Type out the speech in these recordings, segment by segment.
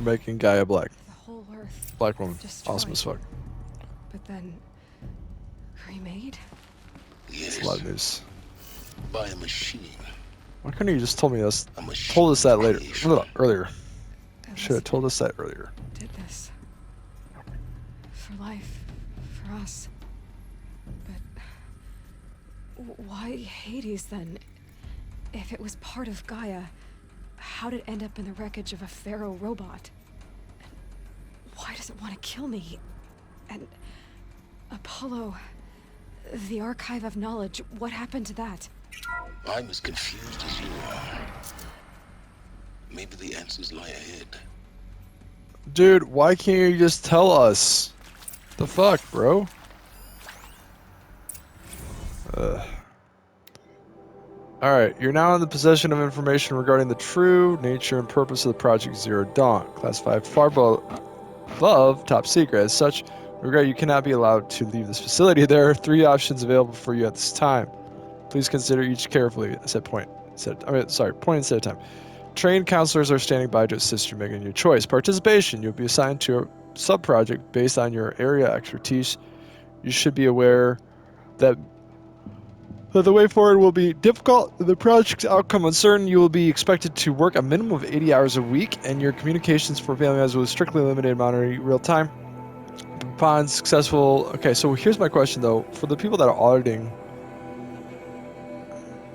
making Gaia black. The whole Earth. Black woman. Destroyed. Awesome as fuck. But then remade? It's a lot of news. By a machine. Why couldn't you just told me this? A machine Told us that later. creation. Earlier. That Should have told us that earlier. did this. For life. For us. But why Hades then? If it was part of Gaia, how did it end up in the wreckage of a pharaoh robot? And why does it want to kill me? And Apollo, the archive of knowledge, what happened to that? I'm as confused as you are. Maybe the answers lie ahead. Dude, why can't you just tell us? The fuck, bro? Alright, you're now in the possession of information regarding the true nature and purpose of the Project Zero Dawn. Classified far above top secret. As such, regret you cannot be allowed to leave this facility. There are 3 options available for you at this time. Please consider each carefully. I said point instead of time. Trained counselors are standing by to assist you making your choice. Participation. You'll be assigned to a sub-project based on your area expertise. You should be aware that the way forward will be difficult. The project's outcome uncertain. You will be expected to work a minimum of 80 hours a week, and your communications for family members will be strictly limited, monitoring real time. Upon successful... Okay, so here's my question, though. For the people that are auditing,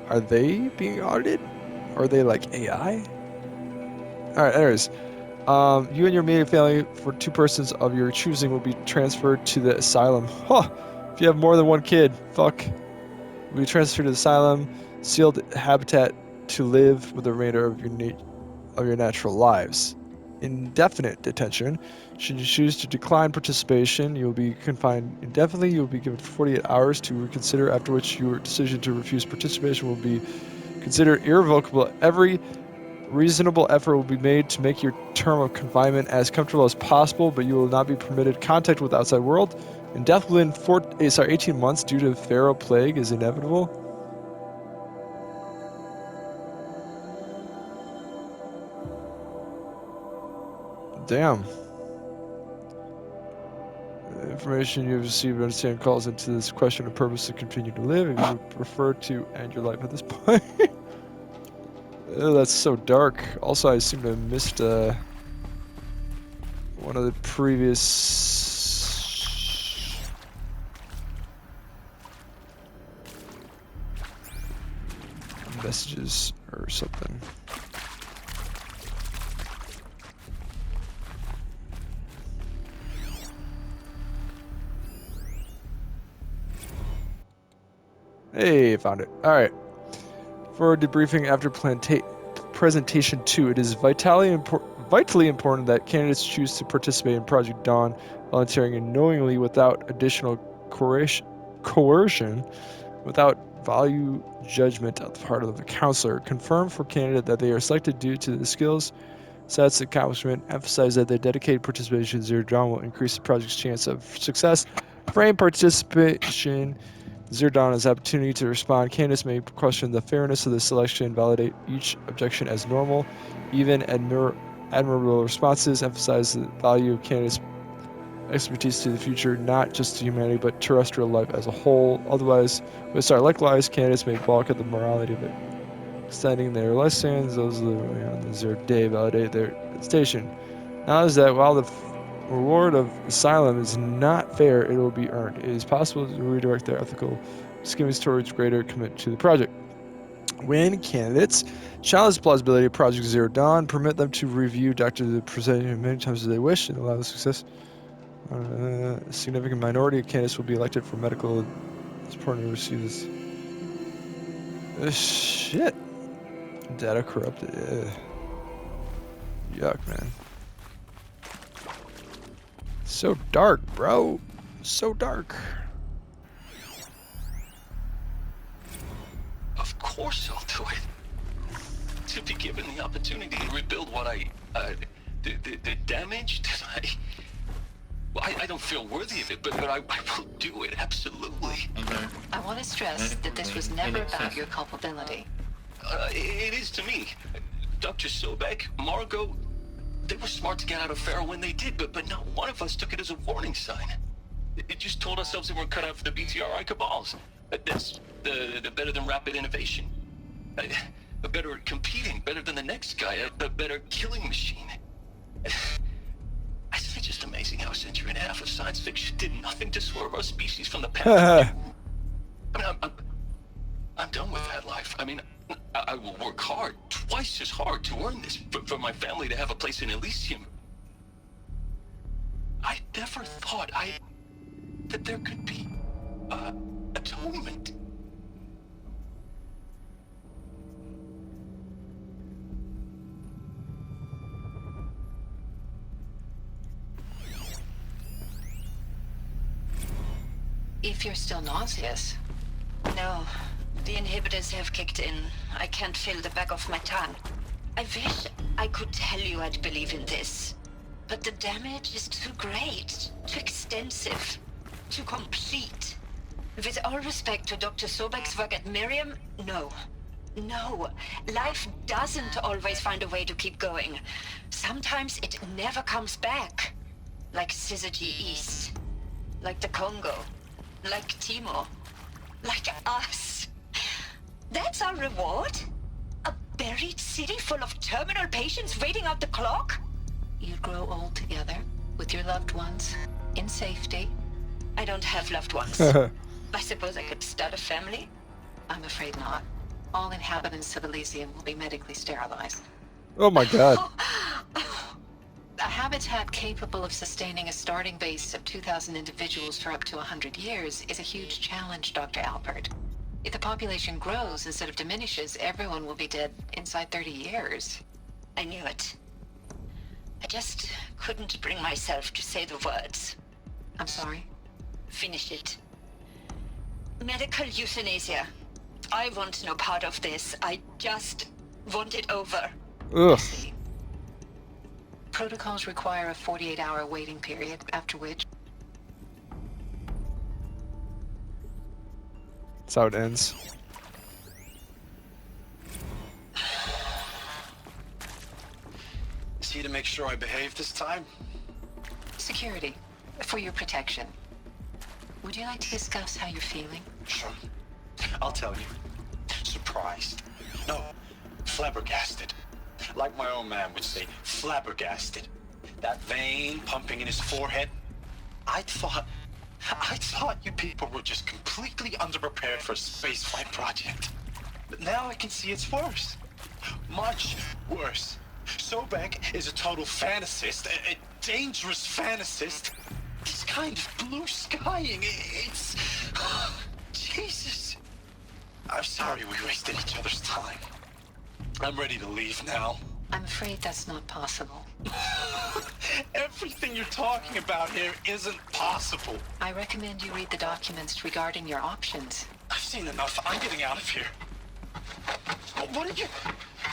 are they being audited? Or are they like AI? Alright, anyways. You and your immediate family, for 2 persons of your choosing, will be transferred to the asylum. Huh! If you have more than 1 kid, fuck. Will be transferred to the asylum, sealed habitat to live with the remainder of your natural lives. Indefinite detention. Should you choose to decline participation, you will be confined indefinitely. You will be given 48 hours to reconsider, after which your decision to refuse participation will be considered irrevocable. Every reasonable effort will be made to make your term of confinement as comfortable as possible, but you will not be permitted contact with the outside world. And death within 18 months due to pharaoh plague is inevitable. Damn. The information you have received understand calls into this question of purpose to continue to live. If you would prefer to end your life at this point. Oh, that's so dark. Also, I seem to have missed one of the previous messages or something. Hey, found it. All right. For debriefing after presentation 2, it is vitally important that candidates choose to participate in Project Dawn, volunteering and knowingly without additional coercion, without value judgment on the part of the counselor. Confirm for candidate that they are selected due to the skills, stats, accomplishment. Emphasize that their dedicated participation in Zero Dawn will increase the project's chance of success. Frame participation. Zero Dawn has the opportunity to respond. Candidates may question the fairness of the selection, validate each objection as normal. Even admirable responses emphasize the value of candidates' expertise to the future, not just to humanity, but terrestrial life as a whole. Likewise, candidates may balk at the morality of it, extending their lifespans. Those living on the Zero Day validate their station. Knowledge that while the reward of asylum is not fair, it will be earned. It is possible to redirect their ethical schemes towards greater commitment to the project. When candidates challenge the plausibility of Project Zero Dawn, permit them to review the presentation many times as they wish and allow the success. A significant minority of candidates will be elected for medical. It's important to receive this. Shit. Data corrupted. Yuck, man. So dark, bro. So dark. Of course I'll do it. To be given the opportunity to rebuild what the damage that I don't feel worthy of it, but I will do it, absolutely. Okay. I want to stress that this was never about your culpability. It is to me. Dr. Sobek, Margot, They were smart to get out of Pharaoh when they did, but not one of us took it as a warning sign. It just told ourselves they weren't cut out for the BTRI cabals. That's the better than rapid innovation. A better at competing, better than the next guy, a better killing machine. It's just amazing how a century and a half of science fiction did nothing to swerve our species from the path. I mean, I'm done with that life. I mean, I will work hard, twice as hard, to earn this, for my family to have a place in Elysium. I never thought that there could be atonement. If you're still nauseous. No, the inhibitors have kicked in. I can't feel the back of my tongue. I wish I could tell you I'd believe in this. But the damage is too great, too extensive, too complete. With all respect to Dr. Sobek's work at Miriam, no. No, life doesn't always find a way to keep going. Sometimes it never comes back. Like Syzygy East. Like the Congo. Like Timo. Like us. That's our reward? A buried city full of terminal patients waiting out the clock? You'd grow old together, with your loved ones, in safety. I don't have loved ones. I suppose I could start a family? I'm afraid not. All inhabitants of Elysium will be medically sterilized. Oh my god. A habitat capable of sustaining a starting base of 2,000 individuals for up to 100 years is a huge challenge, Dr. Alpert. If the population grows instead of diminishes, everyone will be dead inside 30 years. I knew it. I just couldn't bring myself to say the words. I'm sorry? Finish it. Medical euthanasia. I want no part of this. I just want it over. Ugh. Protocols require a 48-hour waiting period, after which... That's how it ends. Is he to make sure I behave this time? Security. For your protection. Would you like to discuss how you're feeling? Sure. I'll tell you. Surprised. No, flabbergasted. Like my own man would say, flabbergasted. That vein pumping in his forehead. I thought you people were just completely underprepared for a spaceflight project. But now I can see it's worse. Much worse. Sobek is a total fantasist, a dangerous fantasist. He's kind of blue skying. It's... Jesus. I'm sorry we wasted each other's time. I'm ready to leave now. I'm afraid that's not possible. Everything you're talking about here isn't possible. I recommend you read the documents regarding your options. I've seen enough. I'm getting out of here. What are you...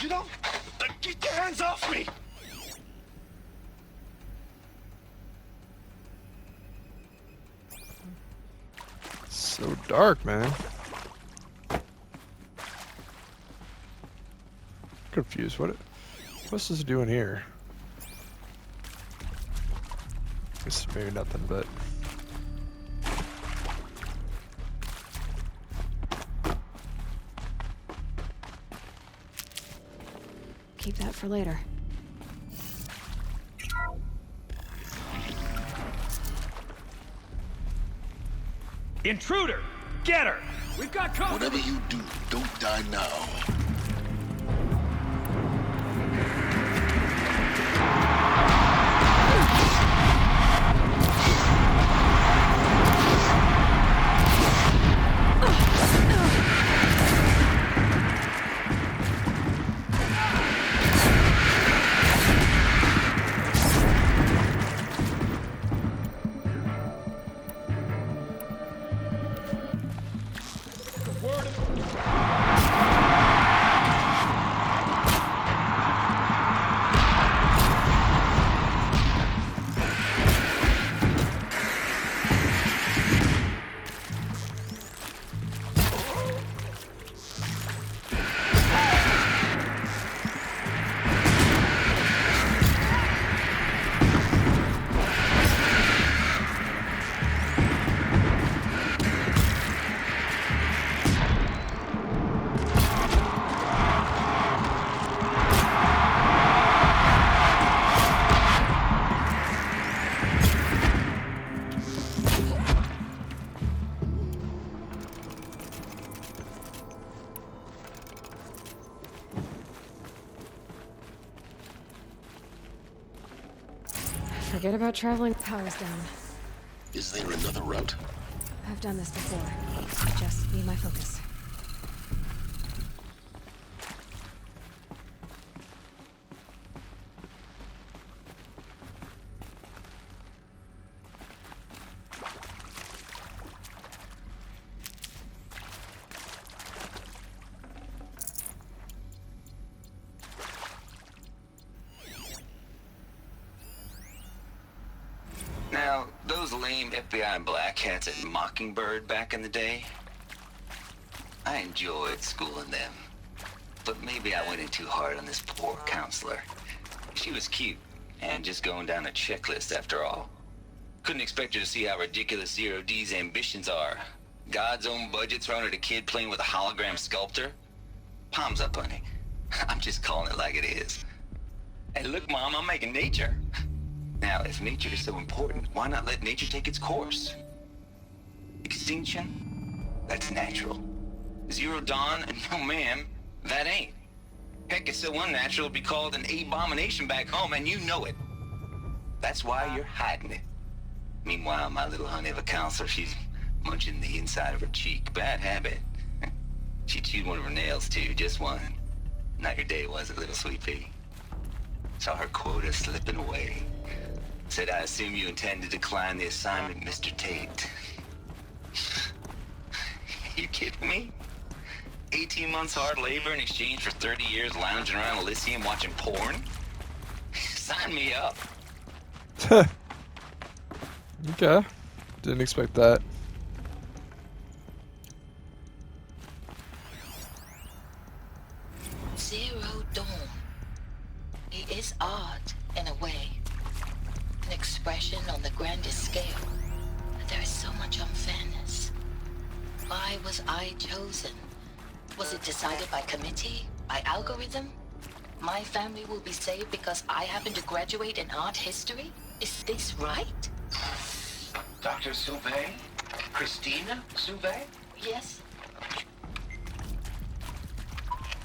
You don't... Get your hands off me! So dark, man. Confused. What's this doing here? Guess maybe nothing, but Keep that for later. Intruder! Get her! We've got company! Whatever you do, don't die now. Forget about traveling. Power's down. Is there another route? I've done this before. Just be my focus. Now, those lame FBI black hats at Mockingbird back in the day, I enjoyed schooling them. But maybe I went in too hard on this poor counselor. She was cute, and just going down a checklist after all. Couldn't expect her to see how ridiculous Zero D's ambitions are. God's own budget thrown at a kid playing with a hologram sculptor? Palms up, honey. I'm just calling it like it is. Hey, look, Mom, I'm making nature. Now, if nature is so important, why not let nature take its course? Extinction? That's natural. Zero Dawn? No, ma'am, that ain't. Heck, it's so unnatural to be called an abomination back home, and you know it. That's why you're hiding it. Meanwhile, my little honey of a counselor, she's munching the inside of her cheek. Bad habit. She chewed one of her nails, too, just one. Not your day, was it, little sweet pea? Saw her quota slipping away. Said, I assume you intend to decline the assignment, Mr. Tate. You kidding me? 18 months hard labor in exchange for 30 years lounging around Elysium watching porn? Sign me up. Okay. Didn't expect that. Zero Dawn. It is art, in a way. An expression on the grandest scale. But there is so much unfairness. Why was I chosen? Was it decided by committee? By algorithm? My family will be saved because I happen to graduate in art history? Is this right? Dr. Hsu-Vhey? Christina Hsu-Vhey? Yes.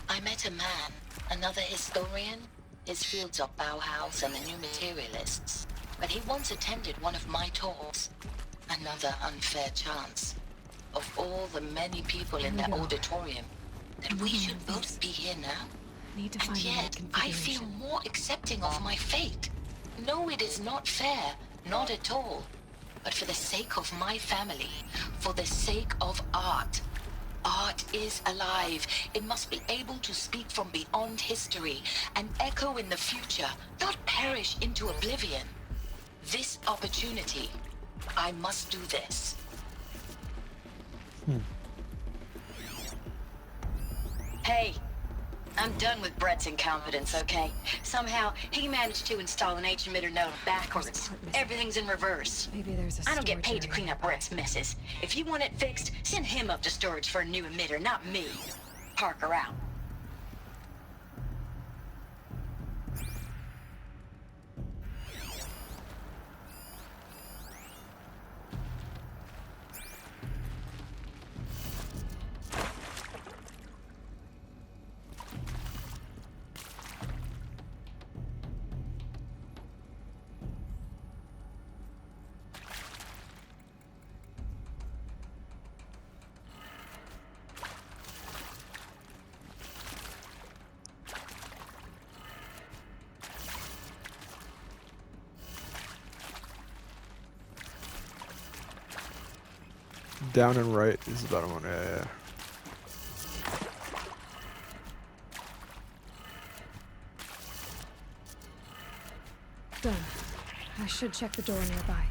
I met a man, another historian. His fields are Bauhaus and the New Materialists. But he once attended one of my talks. Another unfair chance. Of all the many people in that auditorium, that we should both be here now. Need to And find the right yet, I feel configuration. more accepting of my fate. No, it is not fair. Not at all. But for the sake of my family, for the sake of art. Art is alive. It must be able to speak from beyond history and echo in the future, not perish into oblivion. This opportunity, I must do this. Hey, I'm done with Brett's incompetence, okay? Somehow, he managed to install an H-emitter node backwards. Everything's in reverse. Maybe there's a I don't get paid to storage clean area up Brett's messes. If you want it fixed, send him up to storage for a new emitter, not me. Parker out. Down and right is the bottom one. Yeah. Done. I should check the door nearby.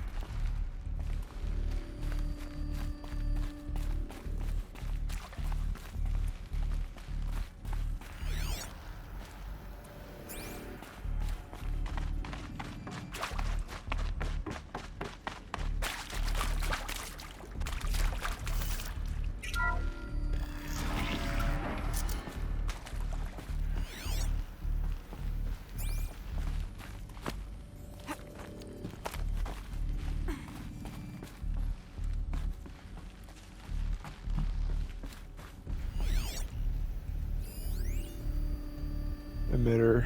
Emitter.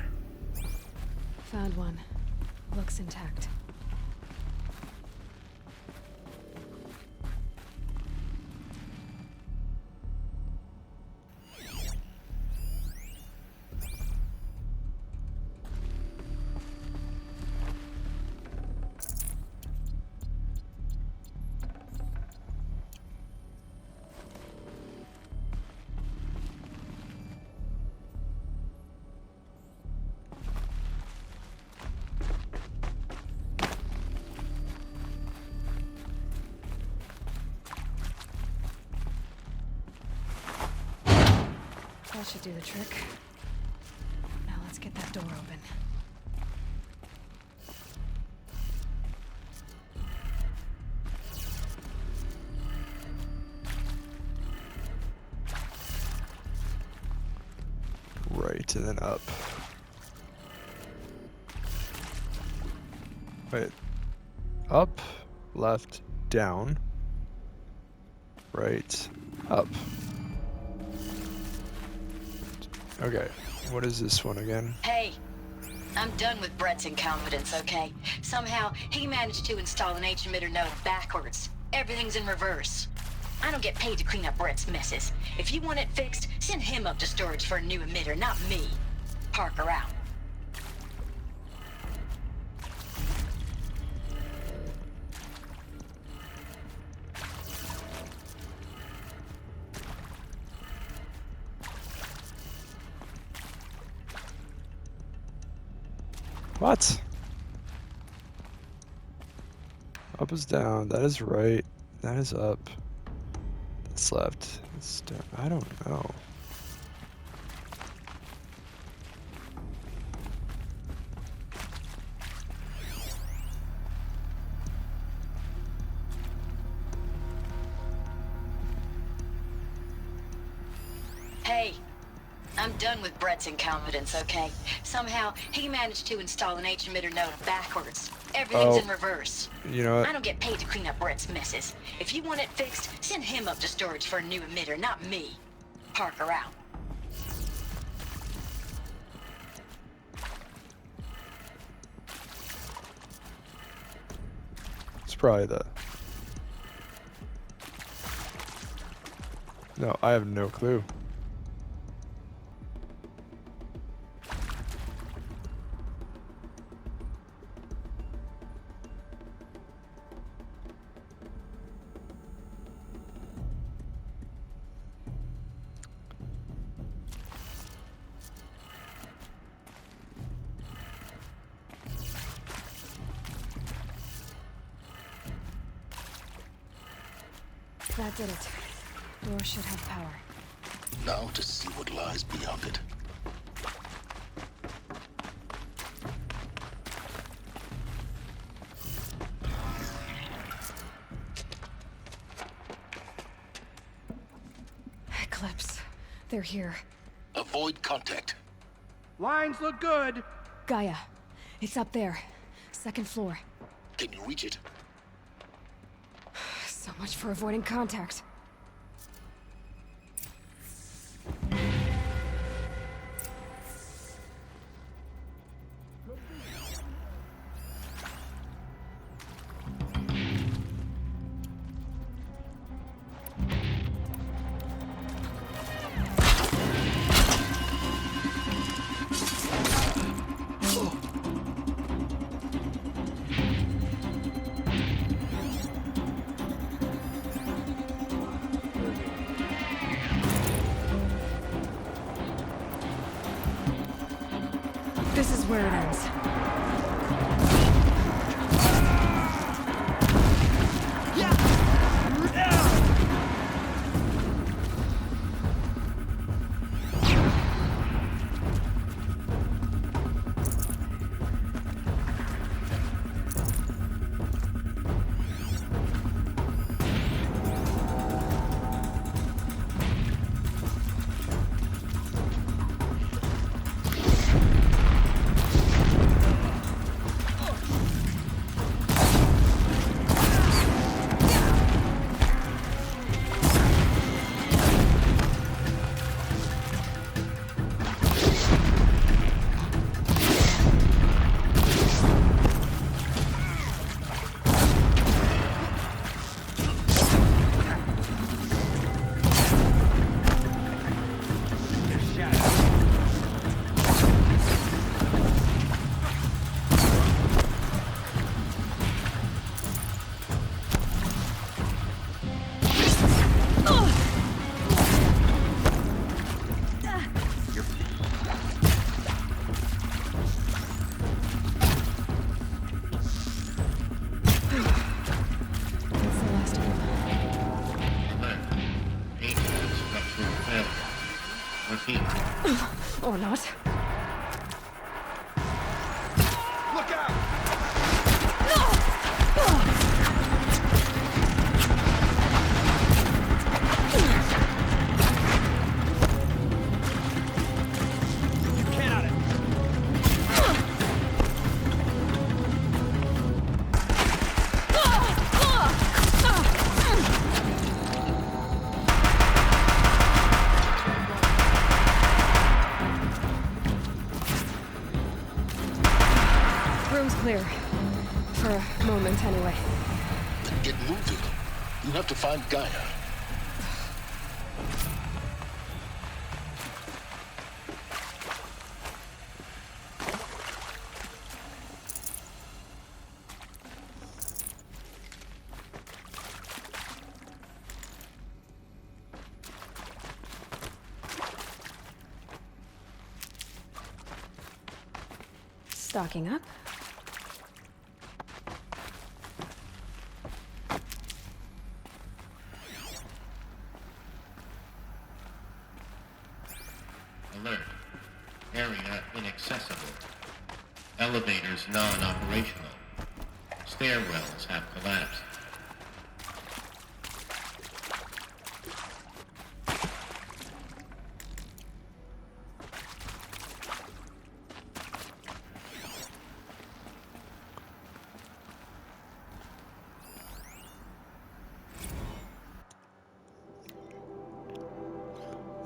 Found one. Looks intact. should do the trick. Now let's get that door open. Right, and then up. Wait. Up, left, down. Right, up. Okay, what is this one again? Hey, I'm done with Brett's incompetence, okay? Somehow, he managed to install an H-emitter node backwards. Everything's in reverse. I don't get paid to clean up Brett's messes. If you want it fixed, send him up to storage for a new emitter, not me. Parker out. What? Up is down, that is right, that is up. That's left, that's down. I don't know. Hey, I'm done with Brett's incompetence, okay? Somehow, he managed to install an H-emitter node backwards. Everything's in reverse. You know what? I don't get paid to clean up Brett's messes. If you want it fixed, send him up to storage for a new emitter, not me. Parker out. It's probably the... No, I have no clue. That did it. Door should have power. Now to see what lies beyond it. Eclipse. They're here. Avoid contact. Lines look good. Gaia. It's up there. Second floor. Can you reach it? So much for avoiding contact. This is where it ends. Or not. Look out! Get on it! Room's clear. For a moment, anyway. Then get moving. You have to find Gaia. Stocking up. Alert. Area inaccessible. Elevators non-operational. Stairwells have collapsed.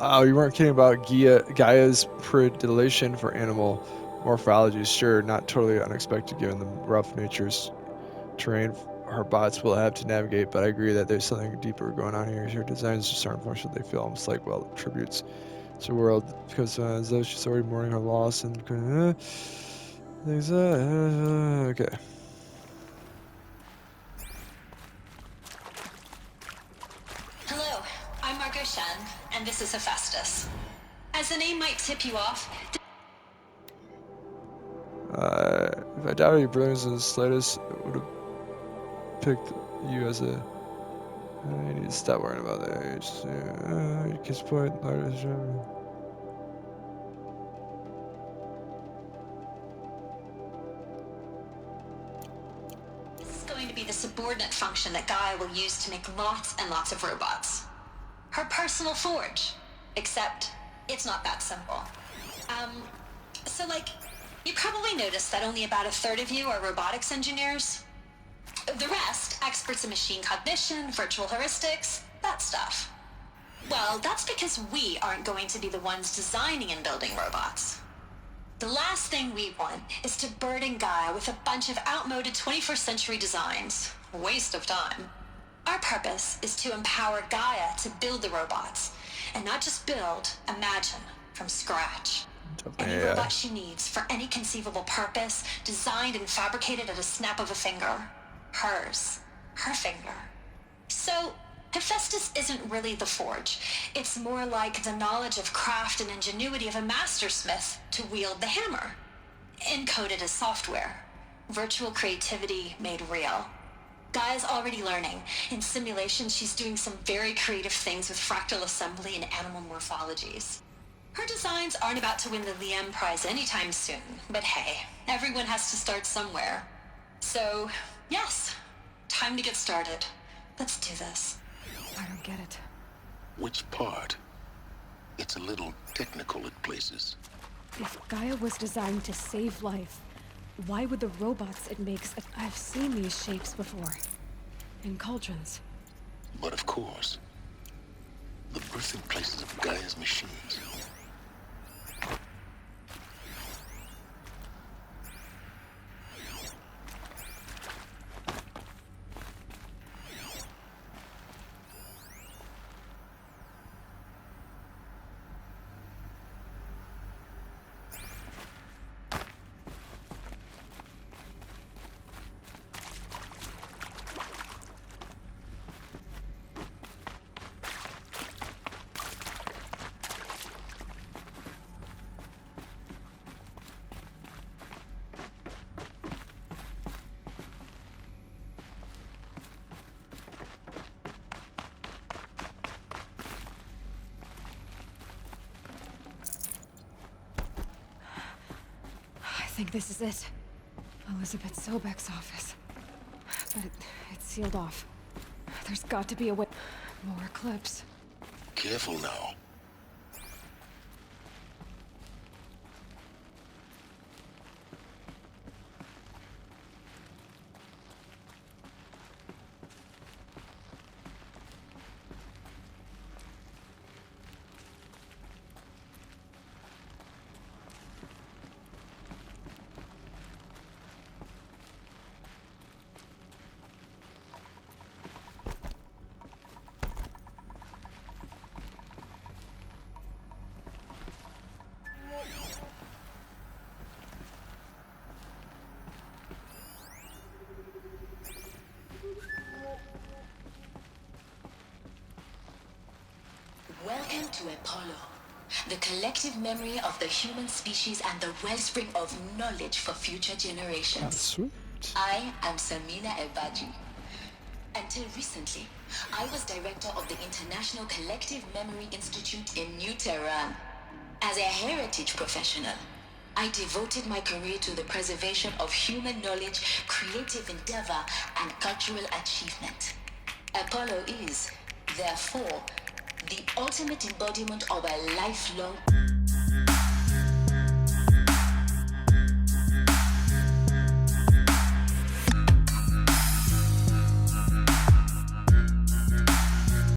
Oh, you weren't kidding about Gaia's predilection for animal morphology. Sure, not totally unexpected given the rough nature's terrain her bots will have to navigate, but I agree that there's something deeper going on here. Her designs just aren't functional. They feel almost like, well, tributes to the world, because as though she's already mourning her loss and things. Okay. Hello, I'm Margot Shen, and this is Hephaestus. As the name might tip you off, If I doubted your brilliance in the slightest, I would have picked you as a. I need to stop worrying about that. Your kiss point, largest. this is going to be the subordinate function that Gaia will use to make lots and lots of robots. Her personal forge. Except, it's not that simple. So you probably noticed that only about a third of you are robotics engineers. The rest, experts in machine cognition, virtual heuristics, that stuff. Well, that's because we aren't going to be the ones designing and building robots. The last thing we want is to burden Gaia with a bunch of outmoded 21st century designs. A waste of time. Our purpose is to empower Gaia to build the robots, and not just build, imagine, from scratch. Any robot she needs for any conceivable purpose, designed and fabricated at a snap of a finger. Hers. Her finger. So, Hephaestus isn't really the forge. It's more like the knowledge of craft and ingenuity of a mastersmith to wield the hammer. Encoded as software. Virtual creativity made real. Gaia's already learning. In simulations, she's doing some very creative things with fractal assembly and animal morphologies. Her designs aren't about to win the Liam Prize anytime soon, but hey, everyone has to start somewhere. So, yes, time to get started. Let's do this. I don't get it. Which part? It's a little technical at places. If Gaia was designed to save life, why would the robots it makes... I've seen these shapes before. In cauldrons. But of course, the birthing places of Gaia's machines. think this is it. Elizabeth Sobek's office. But it's sealed off. There's got to be a way. More clips. Careful now. Welcome to Apollo, the collective memory of the human species and the wellspring of knowledge for future generations. That's sweet. I am Samina Ebaji. Until recently, I was director of the International Collective Memory Institute in New Tehran. As a heritage professional, I devoted my career to the preservation of human knowledge, creative endeavor, and cultural achievement. Apollo is, therefore, the ultimate embodiment of a lifelong